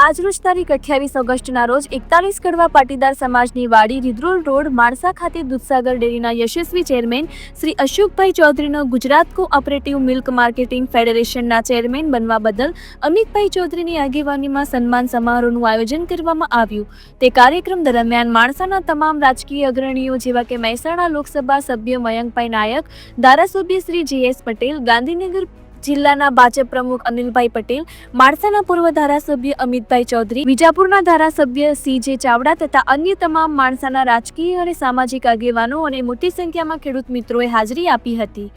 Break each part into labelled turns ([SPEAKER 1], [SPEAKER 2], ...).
[SPEAKER 1] આજરોજ તારીખ 28 ઓગસ્ટના રોજ 41 કડવા પાટીદાર સમાજની વાડી રીદ્રોલ રોડ માણસા ખાતે દૂધસાગર ડેરીના યશસ્વી ચેરમેન શ્રી અશોકભાઈ ચૌધરીનો ગુજરાત કોઓપરેટિવ મિલ્ક માર્કેટિંગ ફેડરેશનના ચેરમેન બનવા બદલ અમિતભાઈ ચૌધરીની આગેવાનીમાં સન્માન સમારોહનું આયોજન કરવામાં આવ્યું। તે કાર્યક્રમ દરમિયાન માણસાના તમામ રાજકીય અગ્રણીઓ જેવા કે મહેસાણા લોકસભા સભ્ય મયંકભાઈ નાયક, ધારાસભ્ય શ્રી GS પટેલ, ગાંધીનગર જિલ્લાના ભાજપ પ્રમુખ અનિલભાઈ પટેલ, માણસાના પૂર્વ ધારાસભ્ય અમિતભાઈ ચૌધરી, વિજાપુરના ધારાસભ્ય CJ ચાવડા તથા અન્ય તમામ માણસાના રાજકીય અને સામાજિક આગેવાનો અને મોટી સંખ્યામાં ખેડૂત મિત્રોએ હાજરી આપી હતી।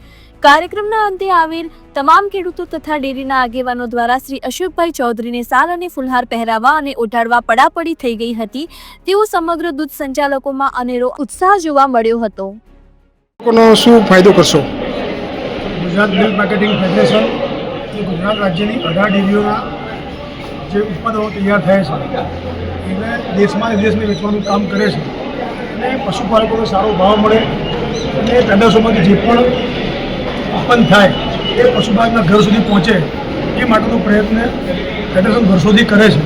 [SPEAKER 1] કાર્યક્રમના અંતે આવેલ તમામ ખેડૂતો તથા ડેરીના આગેવાનો દ્વારા શ્રી અશોકભાઈ ચૌધરીને સાલ અને ફુલહાર પહેરાવવા અને ઓઢાડવા પડાપડી થઈ ગઈ હતી। તેઓ સમગ્ર દૂધ સંચાલકોમાં અનેરો ઉત્સાહ જોવા મળ્યો હતો।
[SPEAKER 2] શું ફાયદો કરશો?
[SPEAKER 3] ગુજરાત મિલ્ક માર્કેટિંગ ફેડરેશન એ ગુજરાત રાજ્યની 18 ડેરીઓના જે ઉત્પાદનો તૈયાર થયા છે એને દેશમાં વિદેશમાં વેચવાનું કામ કરે છે અને પશુપાલકોને સારો ભાવ મળે અને પેદાશોમાંથી જે પણ ઉત્પન્ન થાય એ પશુપાલકના ઘર સુધી પહોંચે એ માટેનો પ્રયત્ન ફેડરેશન વર્ષોથી કરે છે।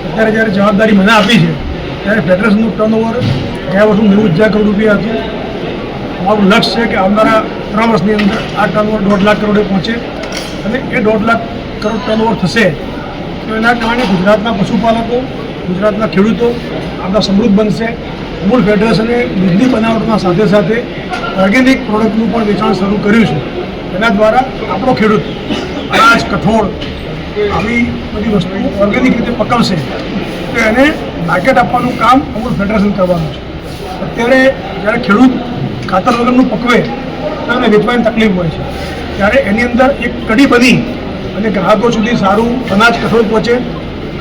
[SPEAKER 3] અત્યારે જ્યારે જવાબદારી મને આપી છે ત્યારે ફેડરેશનનું ટર્નઓવર ગયા વર્ષનું 90,000 કરોડ રૂપિયા હતું। અમારું લક્ષ્ય છે કે આવનારા 3 વર્ષની અંદર આ ટર્નઓવર 1.5 લાખ કરોડે પહોંચે અને એ 1.5 લાખ કરોડ ટર્નઓવર થશે તો એના કારણે ગુજરાતના પશુપાલકો, ગુજરાતના ખેડૂતો આપણા સમૃદ્ધ બનશે। અમૂલ ફેડરેશને દૂધની બનાવટના સાથે સાથે ઓર્ગેનિક પ્રોડક્ટનું પણ વેચાણ શરૂ કર્યું છે। એના દ્વારા આપણો ખેડૂત અનાજ, કઠોળ આવી બધી વસ્તુઓ ઓર્ગેનિક રીતે પકવશે તો એને માર્કેટ આપવાનું કામ અમૂલ ફેડરેશન કરવાનું છે। અત્યારે જ્યારે ખેડૂત ખાતર વગરનું પકવે તો એને વેચવાની તકલીફ હોય છે, ત્યારે એની અંદર એક કડી બની અને ગ્રાહકો સુધી સારું અનાજ, કઠોળ પહોંચે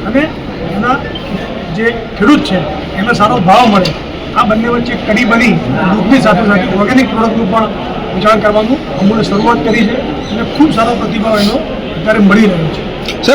[SPEAKER 3] અને એના જે ખેડૂત છે એને સારો ભાવ મળે। આ બંને વચ્ચે કડી બની દૂધની સાથે સાથે ઓર્ગેનિક પ્રોડક્ટનું પણ વેચાણ કરવાનું અમૂલે શરૂઆત કરી છે અને ખૂબ સારો પ્રતિભાવ એનો અત્યારે મળી રહ્યો છે।
[SPEAKER 2] સાહેબ,